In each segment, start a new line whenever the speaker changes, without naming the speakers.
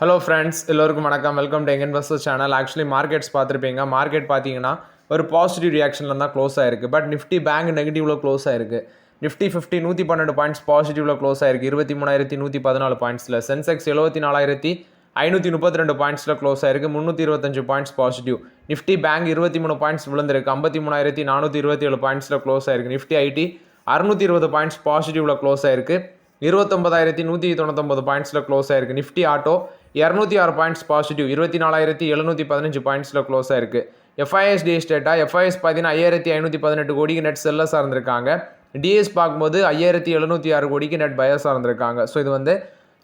Hello friends, எல்லோருக்கும் வணக்கம். Welcome to எங்கன் பஸ்ஸஸ் சேனல். ஆக்சுவலி மார்க்கெட்ஸ் பார்த்துருப்பீங்க. மார்க்கெட் பார்த்தீங்கன்னா ஒரு பாசிட்டிவ் ரியாக்ஷனில் தான் க்ளோஸ் ஆயிருக்கு. பட் நிஃப்டி பேங்க் நெகட்டிவில் க்ளோஸ் ஆயிருக்கு. நிஃப்டி 112 பாயிண்ட்ஸ் பாசிட்டிவில் க்ளோஸ் ஆயிருக்கு. 23,114 பாயிண்ட்ஸில். சென்செக்ஸ் 74,532 பாயிண்ட்ஸில் க்ளோஸ் ஆயிருக்கு. 325 points positive. Nifty bank 23 points விழுந்திருக்கு. 53,427 பாயிண்ட்ஸில் க்ளோஸ் ஆயிருக்கு. நிஃப்டி ஐடி 620 பாயிண்ட்ஸ் பாசிட்டிவில் க்ளோஸ் ஆயிருக்கு. 29,199 பாயிண்ட்ஸில் க்ளோஸ் ஆயிருக்கு. Nifty auto 206 points positive. 24,715 பாயிண்ட்ஸில் க்ளோஸ் ஆயிருக்கு. FIs DS data. எஃப்ஐஎஸ் பார்த்தீங்கன்னா 5,518 கோடிக்கு நெட் செல்லர்ஸாக இருந்திருக்காங்க. டிஎஸ் பார்க்கும்போது 5,706 கோடிக்கு நெட் பயர்ஸாக இருந்திருக்காங்க. ஸோ இது வந்து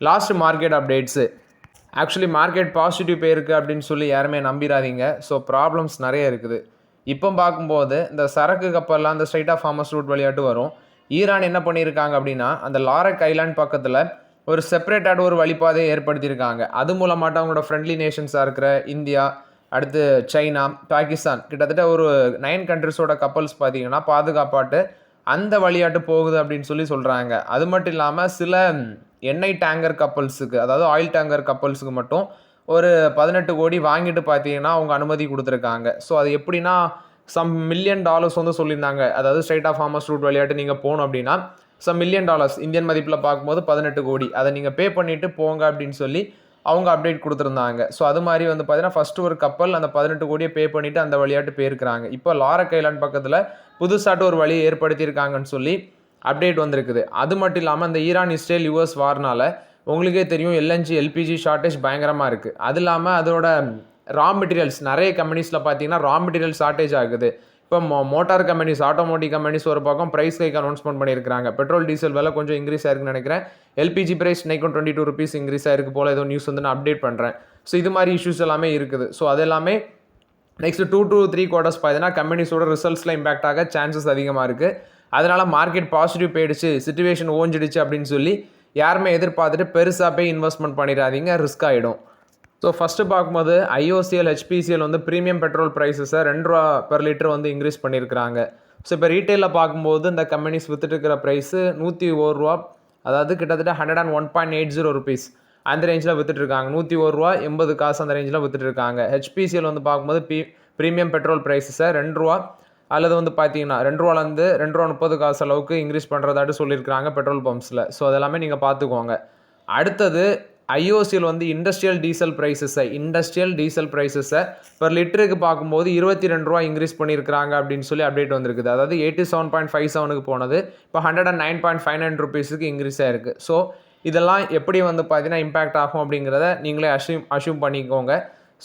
last market updates. Actually market positive போயிருக்கு அப்படின்னு சொல்லி யாருமே நம்பிடாதீங்க. ஸோ ப்ராப்ளம்ஸ் நிறைய இருக்குது. இப்போ பார்க்கும்போது இந்த சரக்கு கப்பல்லாம் அந்த ஸ்ட்ரைட் ஆஃப் ஹார்மஸ் ரூட் வழியாட்டு வரும். ஈரான் என்ன பண்ணியிருக்காங்க அப்படின்னா, அந்த லாரக் ஐலாண்ட் பக்கத்தில் ஒரு செப்பரேட்டான ஒரு வழிபாதையை ஏற்படுத்தியிருக்காங்க. அது மூலமாட்ட அவங்களோட ஃப்ரெண்ட்லி நேஷன்ஸாக இருக்கிற இந்தியா, அடுத்து சைனா, பாகிஸ்தான், கிட்டத்தட்ட ஒரு 9 கண்ட்ரிஸோட கப்பல்ஸ் பார்த்தீங்கன்னா பாதுகாப்பாட்டு அந்த வழியாட்டு போகுது அப்படின்னு சொல்லி சொல்கிறாங்க. அது மட்டும் இல்லாமல் சில எண்ணெய் டேங்கர் கப்பல்ஸுக்கு, அதாவது ஆயில் டேங்கர் கப்பல்ஸுக்கு மட்டும் ஒரு 18 கோடி வாங்கிட்டு பார்த்தீங்கன்னா அவங்க அனுமதி கொடுத்துருக்காங்க. ஸோ அது எப்படின்னா $some million வந்து சொல்லியிருந்தாங்க. அதாவது ஸ்ட்ரைட் ஆஃப் ஹார்மஸ் ரூட் வழியாட்டு நீங்கள் போகணும் அப்படின்னா $some million இந்தியன் மதிப்பில் பார்க்கும்போது 18 கோடி அதை நீங்கள் பே பண்ணிவிட்டு போங்க அப்படின்னு சொல்லி அவங்க அப்டேட் கொடுத்துருந்தாங்க. ஸோ அது மாதிரி வந்து பார்த்தீங்கன்னா ஃபஸ்ட்டு ஒரு கப்பல் அந்த 18 கோடியை பே பண்ணிவிட்டு அந்த வழியாட்டு போயிருக்கிறாங்க. இப்போ லாரக் ஐலாண்ட் பக்கத்தில் புதுசாட்டு ஒரு வழியை ஏற்படுத்தியிருக்காங்கன்னு சொல்லி அப்டேட் வந்திருக்குது. அது மட்டும் இல்லாமல் இந்த ஈரான் இஸ்ரேல் யூஎஸ் வார்னால உங்களுக்கே தெரியும் எல்என்ஜி எல்பிஜி ஷார்ட்டேஜ் பயங்கரமாக இருக்குது. அது இல்லாமல் அதோட ரா மெட்டீரியல்ஸ் நிறைய கம்பெனிஸில் பார்த்தீங்கன்னா ரா மெட்டீரியல் ஷார்ட்டேஜ் ஆகுது. இப்போ மோட்டார் கம்பெனிஸ், ஆட்டோமோட்டிவ் கம்பெனிஸ் ஒரு பக்கம் ப்ரைஸ் ஹைக் அனௌன்ஸ்மெண்ட் பண்ணியிருக்காங்க. பெட்ரோல் டீசல் விலை கொஞ்சம் இன்க்ரீஸ் ஆயிருக்குன்னு நினைக்கிறேன். எல்பிஜி ப்ரைஸ் இன்னைக்கும் ₹22 இன்க்ரீஸ் ஆயிருக்கு போல் ஏதோ நியூஸ் வந்து நான் அப்டேட் பண்ணுறேன். ஸோ இது மாதிரி இஷ்யூஸ் எல்லாமே இருக்குது. ஸோ அது எல்லாமே நெக்ஸ்ட் 2 to 3 quarters பார்த்தீங்கன்னா கம்பெனிஸோட ரிசல்ட்ஸில் இம்பாக்ட் ஆக சான்சஸ் அதிகமாக இருக்குது. அதனால் மார்க்கெட் பாசிட்டிவ் போயிடுச்சு, சிச்சுவேஷன் ஓஞ்சிடுச்சு அப்படின்னு சொல்லி யாருமே எதிர்பார்த்துட்டு பெருசாக போய் இன்வெஸ்ட்மெண்ட் பண்ணிடாதீங்க, ரிஸ்க் ஆகிடும். ஸோ ஃபஸ்ட்டு பார்க்கும்போது ஐஓசிஎல், ஹெச்பிசிஎல் வந்து ப்ரீமியம் பெட்ரோல் ப்ரைஸஸை ₹2 பெர் லிட்டர் வந்து இன்க்ரீஸ் பண்ணியிருக்கிறாங்க. ஸோ இப்போ ரீட்டெயிலில் பார்க்கும்போது இந்த கம்பெனிஸ் வித்துட்டு இருக்கிற ப்ரைஸு ₹101, அதாவது கிட்டத்தட்ட ₹101.80 அந்த ரேஞ்சில் வித்துட்ருக்காங்க. ₹101.80 அந்த ரேஞ்சில் வித்துட்ருக்காங்க. ஹெச்பிசிஎல் வந்து பார்க்கும்போது ப்ரீமியம் பெட்ரோல் ப்ரைஸஸை ₹2 அல்லது வந்து பார்த்தீங்கன்னா ₹2லேருந்து ₹2.30 அளவுக்கு இன்க்ரீஸ் பண்ணுறதாட்டு சொல்லியிருக்காங்க பெட்ரோல் பம்ப்ஸில். ஸோ அதெல்லாமே நீங்கள் பார்த்துக்கோங்க. அடுத்தது ஐஓசிஎல் வந்து இண்டஸ்ட்ரியல் டீசல் ப்ரைஸஸை பெர் லிட்டருக்கு பார்க்கும்போது ₹22 இன்க்ரீஸ் பண்ணியிருக்கிறாங்க அப்படின்னு சொல்லி அப்டேட் வந்திருக்குது. அதாவது 87.57க்கு போனது இப்போ ₹109.59 இன்க்ரீஸ் ஆயிருக்கு. ஸோ இதெல்லாம் எப்படி வந்து பார்த்தீங்கன்னா இம்பேக்ட் ஆகும் அப்படிங்கிறத நீங்களே அஷ்யூம் பண்ணிக்கோங்க.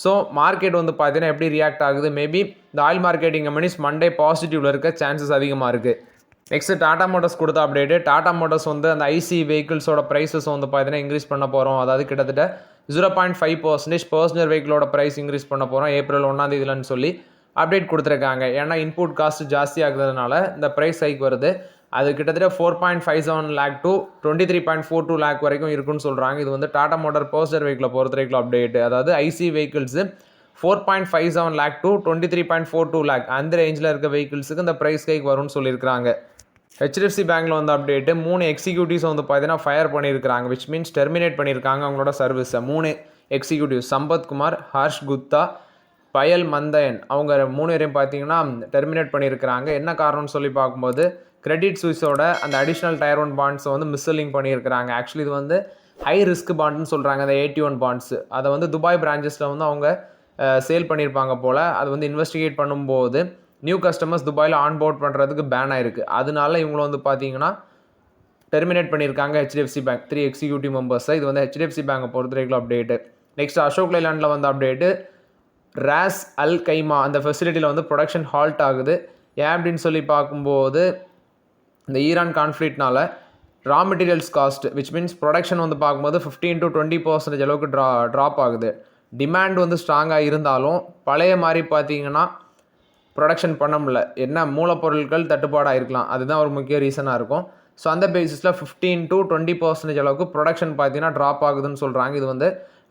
ஸோ மார்க்கெட் வந்து பார்த்தீங்கன்னா எப்படி ரியாக்ட் ஆகுது, மேபி இந்த ஆயில் மார்க்கெட்டிங் கம்பெனிஸ் மண்டே பாசிட்டிவில் இருக்க சான்சஸ் அதிகமாக இருக்குது. நெக்ஸ்ட் டாடா மோட்டர்ஸ் கொடுத்த அப்டேட்டு. டாடா மோட்டர்ஸ் வந்து அந்த ஐசி வெஹிக்கிள்ஸோட ப்ரைஸஸ் வந்து பார்த்தீங்கன்னா இன்க்ரீஸ் பண்ண போகிறோம். அதாவது கிட்டத்தட்ட 0.5% பர்சனல் வெஹிக்கிளோட ப்ரைஸ் இன்க்ரீஸ் பண்ண போகிறோம் April 1 சொல்லி அப்டேட் கொடுத்துருக்காங்க. ஏன்னா இன்புட் காஸ்ட் ஜாஸ்தி ஆகுறதுனால இந்த ப்ரைஸ் ஹைக் வருது. அது கிட்டத்தட்ட 4.57 lakh to 23.42 lakh வரைக்கும் இருக்குன்னு சொல்கிறாங்க. இது வந்து டாடா மோட்டர் பர்சனல் வெஹிக்கிளை பொறுத்த வரைக்கும் அப்டேட்டு. அதாவது IC vehicles 4.57 lakh to 23.42 lakh அந்த ரேஞ்சில் இருக்க வெஹிக்கிள்ஸுக்கு இந்த ப்ரைஸ் ஹைக் வரும்னு சொல்லியிருக்காங்க. ஹெச்டிஎஃப்சி பேங்க்கில் வந்து அப்டேட்டு 3 எக்ஸிக்யூட்டிவ்ஸ் வந்து பார்த்தீங்கன்னா ஃபயர் பண்ணியிருக்காங்க, விச் மீன்ஸ் டெர்மினேட் பண்ணியிருக்காங்க அவங்களோட சர்வீஸை. 3 எக்ஸிக்யூட்டிவ் சம்பத் குமார், ஹர்ஷ் குப்தா, பயல் மந்தயன், அவங்க 3 பேரையும் பார்த்தீங்கன்னா டெர்மினேட் பண்ணியிருக்கிறாங்க. என்ன காரணம்னு சொல்லி பார்க்கும்போது கிரெடிட் சுவிஸோட அந்த அடிஷ்னல் Tier 1 பாண்ட்ஸை வந்து மிஸ்செல்லிங் பண்ணியிருக்கிறாங்க. ஆக்சுவலி இது வந்து ஹை ரிஸ்க் பாண்டுன்னு சொல்கிறாங்க. அந்த 81 பாண்ட்ஸு அதை வந்து துபாய் பிரான்ச்சஸில் வந்து அவங்க சேல் பண்ணியிருப்பாங்க போல். அது வந்து இன்வெஸ்டிகேட் பண்ணும்போது நியூ கஸ்டமர்ஸ் துபாயில் ஆன்போர்ட் பண்ணுறதுக்கு பேன் ஆயிருக்கு. அதனால இவங்களை வந்து பார்த்தீங்கன்னா டெர்மினேட் பண்ணியிருக்காங்க ஹெச்டிஎஃப்சி பேங்க் 3 எக்ஸிக்யூட்டிவ் மெம்பர்ஸை. இது வந்து ஹெச்டிஎஃப்சி பேங்கை பொறுத்த வரைக்கும் அப்டேட்டு. நெக்ஸ்ட் அசோக் லைலாண்டில் வந்து அப்டேட்டு. ராஸ் அல் கைமா அந்த ஃபெசிலிட்டியில் வந்து ப்ரொடக்ஷன் ஹால்ட் ஆகுது. ஏன் அப்படின்னு சொல்லி பார்க்கும்போது இந்த ஈரான் கான்ஃப்ளிக்ட்னால raw materials cost, which means production வந்து பார்க்கும்போது 15 to 20% அளவுக்கு ட்ராப் ஆகுது. டிமாண்ட் வந்து ஸ்ட்ராங்காக இருந்தாலும் பழைய மாதிரி பார்த்தீங்கன்னா ப்ரொடக்ஷன் பண்ண முடியல. என்ன மூலப்பொருட்கள் தட்டுப்பாடாக இருக்கலாம், அதுதான் ஒரு முக்கிய ரீசனாக இருக்கும். ஸோ அந்த பேசிஸில் 15 to 20% அளவுக்கு ப்ரொடக்ஷன் பார்த்தீங்கன்னா ட்ராப் ஆகுதுன்னு சொல்கிறாங்க. இது வந்து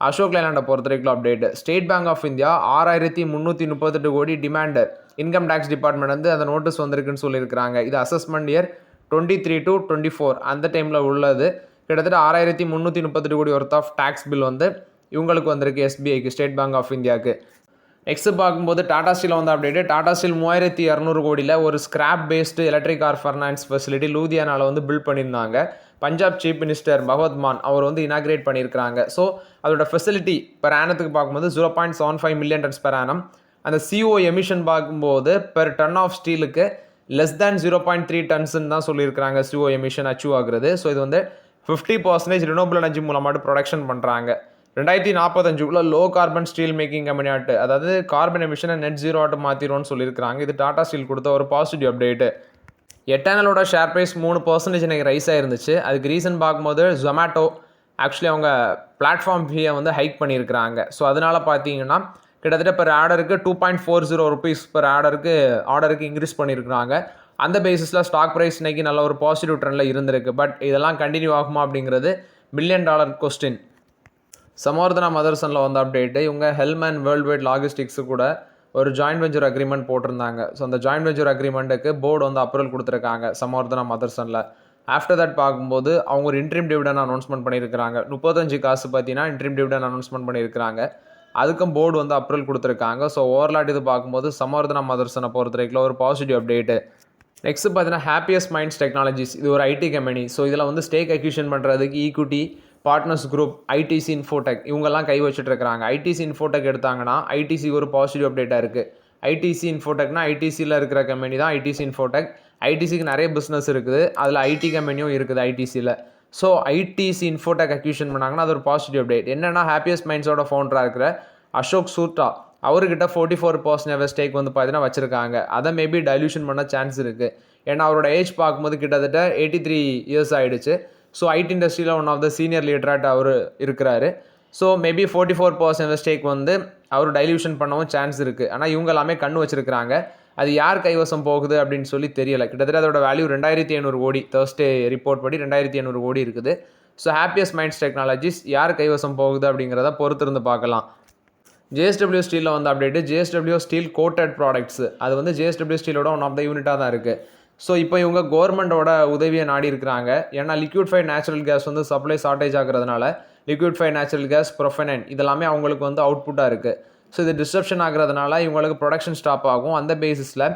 அசோக் லைலாண்டை பொறுத்த வரைக்கும் update. State Bank of India 6,338 crore demand income tax department வந்து அந்த நோட்டீஸ் வந்திருக்குன்னு சொல்லியிருக்கிறாங்க. இது அசஸ்மெண்ட் இயர் 23 to 24 அந்த டைமில் உள்ளது. கிட்டத்தட்ட 6,338 கோடி ஒர்த் ஆஃப் டேக்ஸ் பில் வந்து இவங்களுக்கு வந்திருக்கு எஸ்பிஐக்கு, ஸ்டேட் பேங்க் ஆஃப் இந்தியாவுக்கு. நெக்ஸ்ட் பார்க்கும்போது டாடா ஸ்டீல் வந்து அப்டேட்டு. டாடா ஸ்டீல் 3200 கோடியில் ஒரு scrap based electric car finance facility லூதியானாவில் வந்து பில்ட் பண்ணியிருந்தாங்க. பஞ்சாப் சீஃப் மினிஸ்டர் பகவத் மான் அவர் வந்து இனாகிரேட் பண்ணியிருக்கிறாங்க. ஸோ அதோட ஃபெசிலிட்டி பெர் ஆனத்துக்கு பார்க்கும்போது 0.75 மில்லியன் டன்ஸ் பெர் ஆனம். அந்த CO எமிஷன் பார்க்கும்போது பெர் டன் ஆஃப் ஸ்டீலுக்கு லெஸ் தேன் 0.3 டன்ஸ்ன்னு தான் சொல்லியிருக்கிறாங்க CO எமிஷன் அச்சீவ் ஆகுறது. ஸோ இது வந்து 50% ரினோபிள் எனர்ஜி மூலமாட்டு ப்ரொடக்ஷன் பண்ணுறாங்க. 2045 low carbon steel making company ஆட்டு, அதாவது கார்பன் எமிஷனை நெட் ஜீரோ ஆட்டு மாற்றிடும்னு சொல்லியிருக்காங்க. இது டாடா ஸ்டீல் கொடுத்த ஒரு பாசிட்டிவ் அப்டேட்டு. எட்டர்னலோட ஷேர் ப்ரைஸ் 3% எனக்கு ரைஸ் ஆயிருந்துச்சு. அதுக்கு ரீசன் பார்க்கும்போது ஜொமேட்டோ ஆக்சுவலி அவங்க பிளாட்ஃபார்ம் ஃபீயை வந்து ஹைக் பண்ணியிருக்கிறாங்க. ஸோ அதனால் பார்த்தீங்கன்னா கிட்டத்தட்ட பெர் ஆர்டருக்கு 2.40 ருபீஸ் பெர் ஆர்டருக்கு இன்க்ரீஸ் பண்ணியிருக்கிறாங்க. அந்த பேசிஸில் ஸ்டாக் ப்ரைஸ் இன்னைக்கு நல்ல ஒரு பாசிட்டிவ் ட்ரெண்டில் இருந்திருக்கு. பட் இதெல்லாம் கண்டினியூ ஆகுமா அப்படிங்கிறது $1 மில்லியன் கொஸ்டின். சமவர்தனா மதர்சனில் வந்து அப்டேட்டு. இவங்க ஹெல்மன் வேர்ல்டு வைட் லாஜிஸ்டிக்ஸு கூட ஒரு ஜாயின்ட் வெஞ்சர் அக்ரிமெண்ட் போட்டிருந்தாங்க. ஸோ அந்த ஜாயின்ட் வெஞ்சர் அக்ரிமெண்ட்டுக்கு போர்டு வந்து அப்ரூவல் கொடுத்துருக்காங்க சமவர்தனா மதர்சனில். ஆஃப்டர் தட் பார்க்கும்போது அவங்க ஒரு இன்ட்ரீம் டிவிடன் அனௌன்ஸ்மெண்ட் பண்ணியிருக்காங்க. 35 காசு பார்த்தீங்கன்னா இன்ட்ரீம் டிவிடன் அனௌன்ஸ்மெண்ட் பண்ணியிருக்காங்க. அதுக்கும் போர்டு வந்து அப்ரூவல் கொடுத்துருக்காங்க. ஸோ ஓவர்லாட் இது பார்க்கும்போது சமவர்தனா மதர்சனை பொறுத்த வரைக்கும் ஒரு பாசிட்டிவ் அப்டேட்டு. நெக்ஸ்ட் பார்த்தீங்கன்னா ஹாப்பியஸ்ட் மைண்ட்ஸ் டெக்னாலஜிஸ், இது ஒரு ஐடி கம்பெனி. ஸோ இதில் வந்து ஸ்டேக் அக்யூஷன் பண்ணுறதுக்கு equity partners group, ITC Infotech இவங்கெல்லாம் கை வச்சுட்டு இருக்கிறாங்க. ஐடிசி இன்ஃபோடெக் எடுத்தாங்கன்னா ஐடிசி ஒரு பாசிட்டிவ் அப்டேட்டாக இருக்குது. ஐடிசி இன்ஃபோடெக்னா ஐடிசியில் இருக்கிற கம்பெனி தான் ஐடிசி இன்ஃபோடெக். ஐடிசிக்கு நிறைய பிஸ்னஸ் இருக்குது, அதில் ஐடி கம்பெனியும் இருக்குது ஐடிசியில். ஸோ ஐடிசி இன்ஃபோடெக் அக்யூஷன் பண்ணாங்கன்னா அது ஒரு பாசிட்டிவ் அப்டேட். என்னென்னா ஹாப்பியஸ்ட் மைண்ட்ஸோட ஃபவுண்டராக இருக்கிற அசோக் சூர்டா அவர்கிட்ட 44% ஸ்டேக் வந்து பார்த்தீங்கன்னா வச்சுருக்காங்க. அதை மேபி டைல்யூஷன் பண்ண சான்ஸ் இருக்குது. ஏன்னா அவரோட ஏஜ் பார்க்கும்போது கிட்டத்தட்ட 83 இயர்ஸ் ஆகிடுச்சு. ஸோ ஐடி இண்டஸ்ட்ரியில் ஒன் ஆஃப் த சீனியர் லீடராட் அவர் இருக்கிறாரு. ஸோ மேபி 44% ஸ்டேக் வந்து அவர் டைல்யூஷன் பண்ணவும் சான்ஸ் இருக்குது. ஆனால் இவங்க எல்லாமே கண்ணு வச்சுருக்கிறாங்க. அது யார் கைவசம் போகுது அப்படின்னு சொல்லி தெரியலை. கிட்டத்தட்ட அதோட வேல்யூ 2500 கோடி, தேர்ஸ்டே ரிப்போர்ட் படி 2500 கோடி இருக்குது. ஸோ ஹாப்பியஸ்ட் மைண்ட்ஸ் டெக்னாலஜிஸ் யார் கைவசம் போகுது அப்படிங்கிறத பொறுத்திருந்து பார்க்கலாம். JSW ஸ்டீலில் வந்து update. JSW steel coated products, அது வந்து JSW ஸ்டீலோட ஒன் ஆஃப் த யூனிட்டாக தான் இருக்குது. ஸோ இப்போ இவங்க கவர்மெண்ட்டோட உதவியை நாடி இருக்கிறாங்க. ஏன்னா லிக்விட்ஃபைட் நேச்சுரல் கேஸ் வந்து சப்ளை ஷார்ட்டேஜ் ஆகிறதுனால லிக்விட்ஃபைட் நேச்சுரல் கேஸ், ப்ரொஃபனைன் இதெல்லாமே அவங்களுக்கு வந்து அவுட்புட்டாக இருக்குது. ஸோ இது டிஸ்ட்ரப்ஷன் ஆகிறதுனால இவங்களுக்கு ப்ரொடக்ஷன் ஸ்டாப் ஆகும். அந்த பேசிஸில்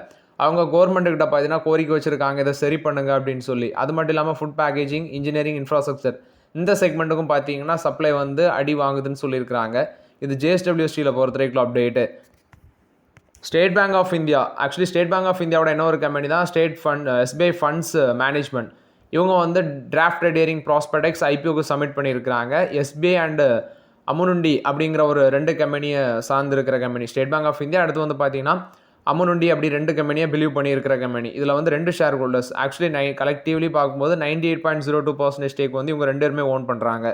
அவங்க கவர்மெண்ட்டுக்கிட்ட பார்த்தீங்கன்னா கோரிக்கை வச்சுருக்காங்க, இதை சரி பண்ணுங்க அப்படின்னு சொல்லி. அது மட்டும் இல்லாமல் ஃபுட் பேக்கேஜிங், இன்ஜினியரிங், இன்ஃப்ராஸ்ட்ரக்சர் இந்த செக்மெண்ட்டுக்கும் பார்த்தீங்கன்னா சப்ளை வந்து அடி வாங்குதுன்னு சொல்லியிருக்கிறாங்க. இது JSW ஸ்டீலை பொறுத்த வரைக்கும் update. State Bank of India, actually State Bank of இந்தியாவோட இன்னொரு கம்பெனி தான் SBI ஃபண்ட்ஸ் மேனேஜ்மெண்ட். இவங்க வந்து டிராஃப்ட் டேரிங் ப்ராஸ்பெக்டஸ் IPOக்கு சப்மிட் பண்ணியிருக்கிறாங்க. SBI அண்டு அமுனுண்டி அப்படிங்கிற ஒரு 2 கம்பெனியை சார்ந்திருக்கிற company State Bank of India. அடுத்து வந்து பார்த்தீங்கன்னா அமுனுண்டி அப்படி 2 கம்பெனியை பிலீவ் பண்ணியிருக்கிற கம்பெனி. இதில் வந்து 2 ஷேர் ஹோல்டர்ஸ் ஆக்சுவலி கலெக்டிவ்லி பார்க்கும்போது 98.02% ஸ்டேக் வந்து இவங்க 2 பேருமே ஓன் பண்ணுறாங்க.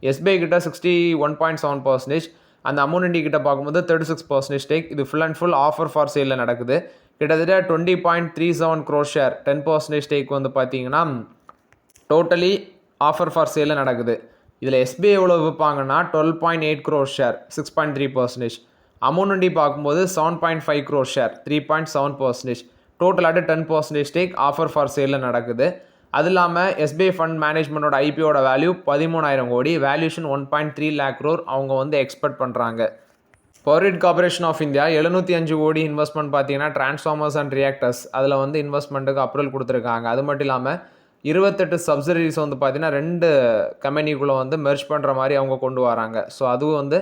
SBI கிட்ட 61.7%, அந்த அமுனுண்டி கிட்ட பார்க்கும்போது 36% ஸ்டேக். இது full and full offer for சேலில் நடக்குது. கிட்டத்தட்ட 20.37 crore ஷேர் 10% ஸ்டேக் வந்து பார்த்தீங்கன்னா டோட்டலி ஆஃபர் ஃபார் சேலில் நடக்குது. இதில் SBI எவ்வளோ விற்பாங்கன்னா 12.8 crore ஷேர் 6.3%. அமுனுண்டி பார்க்கும்போது 7.5 crore ஷேர் 3.7%. டோட்டலாக 10% ஸ்டேக் ஆஃபர் ஃபார் சேலில் நடக்குது. அது இல்லாமல் SBI ஃபண்ட் மேனேஜ்மெண்ட்டோட IPOட வேல்யூ 13,000 கோடி, வேல்யூஷன் 1.3 lakh crore அவங்க வந்து எக்ஸ்பெக்ட் பண்ணுறாங்க. Power Grid Corporation of India 705 crore investment பார்த்தீங்கன்னா டிரான்ஸ்ஃபார்மர்ஸ் அண்ட் ரியாக்டர்ஸ் அதில் வந்து இன்வெஸ்ட்மெண்ட்டுக்கு அப்ரூவல் கொடுத்துருக்காங்க. அது மட்டும் இல்லாமல் 28 சப்சிடரிஸ் வந்து பார்த்தீங்கன்னா 2 கம்பெனிக்குள்ளே வந்து மெர்ஜ் பண்ணுற மாதிரி அவங்க கொண்டு வராங்க. ஸோ அதுவும் வந்து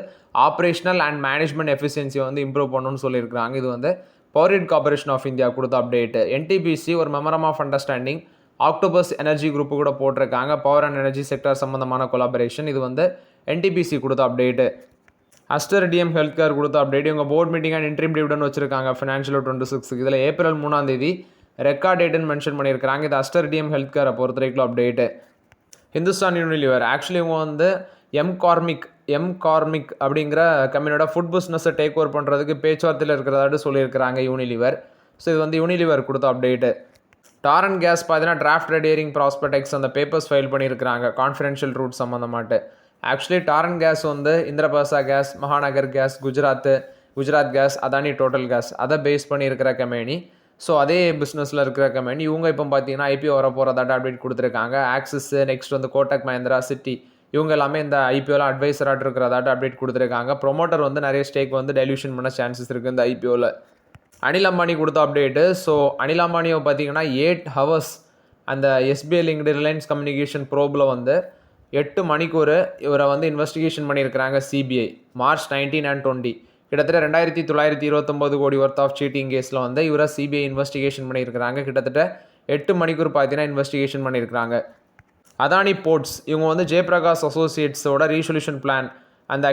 ஆப்ரேஷனல் அண்ட் மேனேஜ்மெண்ட் எஃபிஷியன்சியை வந்து இம்ப்ரூவ் பண்ணணும்னு சொல்லியிருக்காங்க. இது வந்து Power Grid Corporation of India கொடுத்த அப்டேட்டு. NTPC ஒரு memorandum of understanding Octopus Energy group கூட போட்டிருக்காங்க. பவர் அண்ட் எனர்ஜி செக்டர் சம்மந்தமான கொலாபரேஷன். இது வந்து NTPC கொடுத்த update. Aster DM health care கொடுத்த அப்டேட். இவங்க board meeting and interim dividend வச்சிருக்காங்க ஃபினான்ஷியல் 26. இதில் ஏப்ரல் 3 ரெக்கார்ட் டேட்டுன்னு மென்ஷன் பண்ணியிருக்காங்க. இது அஸ்டர் DM ஹெல்த் கேரை பொறுத்த வரைக்கும் அப்டேட்டு. ஹிந்துஸ்தான் யூனிலிவர் ஆக்சுவலி இவங்க வந்து எம்கார்மிக் அப்படிங்கிற கம்பெனியோட ஃபுட் பிஸ்னஸை டேக் ஓவர் பண்ணுறதுக்கு பேச்சுவார்த்தையில் இருக்கிறதாட்டு சொல்லியிருக்கிறாங்க யூனிலிவர். ஸோ இது வந்து யூனிலிவர் கொடுத்த அப்டேட்டு. டாரன் கேஸ் பார்த்தீங்கன்னா டிராஃப்ட் டேரிங் ப்ராஸ்பெக்டஸ் அந்த பேப்பர்ஸ் ஃபைல் பண்ணியிருக்கிறாங்க கான்ஃபிடென்ஷியல் ரூட் சம்மந்தமாட்டு. ஆக்சுவலி டாரன் கேஸ் வந்து Indraprastha Gas, Mahanagar Gas, Gujarat Gas, Adani Total Gas அதை பேஸ் பண்ணியிருக்கிற கம்பெனி. ஸோ அதே பிஸ்னஸில் இருக்கிற கம்பெனி. இவங்க இப்போ பார்த்தீங்கன்னா IPO வர போகிறதாட்ட அப்டேட் கொடுத்துருக்காங்க. ஆக்சிஸ், நெக்ஸ்ட் வந்து கோட்டக் மஹிந்திரா, சிட்டி இவங்க எல்லாமே இந்த ஐபிஓவில் அட்வைசராக இருக்கிறதாட்ட அப்டேட் கொடுத்துருக்காங்க. ப்ரொமோட்டர் வந்து நிறைய ஸ்டேக் வந்து டைல்யூஷன் பண்ண சான்சஸ் இருக்குது இந்த ஐபிஓவில். அனில் அம்பானி கொடுத்த அப்டேட்டு. ஸோ அனில் அம்பானியை பார்த்தீங்கன்னா 8 ஹவர்ஸ் அந்த SBI linked Reliance communication profile வந்து 8 மணிக்கூர் இவரை வந்து இன்வெஸ்டிகேஷன் பண்ணியிருக்கிறாங்க சிபிஐ மார்ச் 19 and 20. கிட்டத்தட்ட 2929 கோடி ஒர்த் ஆஃப் சீட்டிங் கேஸில் வந்து இவரை சிபிஐ இன்வெஸ்டிகேஷன் பண்ணியிருக்கிறாங்க. கிட்டத்தட்ட 8 மணிக்கூர் பார்த்தீங்கன்னா இன்வெஸ்டிகேஷன் பண்ணியிருக்கிறாங்க. அதானி போர்ட்ஸ் இவங்க வந்து ஜெயபிரகாஷ் அசோசியேட்ஸோட ரீசொல்யூஷன் பிளான் அந்த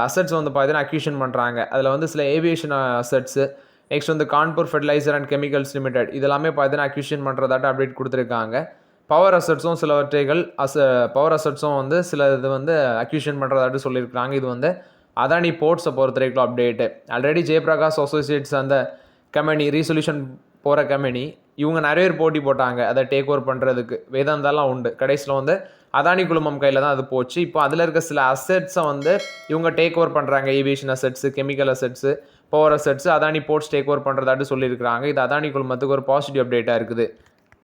அசட்ஸ் வந்து பார்த்தீங்கன்னா அக்யூஷன் பண்ணுறாங்க. அதில் வந்து சில ஏவியேஷன் அசட்ஸு, நெக்ஸ்ட் வந்து Kanpur Fertiliser and Chemicals Limited இதெல்லாமே பார்த்தீங்கன்னா அக்யூஷன் பண்ணுறதாட்ட அப்டேட் கொடுத்துருக்காங்க. பவர் அசட்ஸும் சிலவற்றைகள் பவர் அசட்ஸும் வந்து சில இது வந்து அக்யூஷன் பண்ணுறதாட்டு சொல்லியிருக்காங்க. இது வந்து அதானி போர்ட்ஸை பொறுத்த வரைக்கும் அப்டேட்டு. ஆல்ரெடி ஜெயபிரகாஷ் அசோசியேட்ஸ் அந்த கம்பெனி ரீசொல்யூஷன் போகிற கம்பெனி இவங்க நிறைய பேர் போட்டி போட்டாங்க அதை டேக் ஓவர் பண்ணுறதுக்கு. வேதாந்தாலாம் உண்டு. கடைசியில் வந்து அதானி குழுமம் கையில் தான் அது போச்சு. இப்போ அதில் இருக்க சில அசட்ஸை வந்து இவங்க டேக் ஓவர் பண்ணுறாங்க. Aviation assets, chemical assets, power assets Adani Ports take over பண்ணுறதாட்டு சொல்லியிருக்கிறாங்க. இது அதானி குழுமத்துக்கு ஒரு பாசிட்டிவ் அப்டேட்டாக இருக்குது.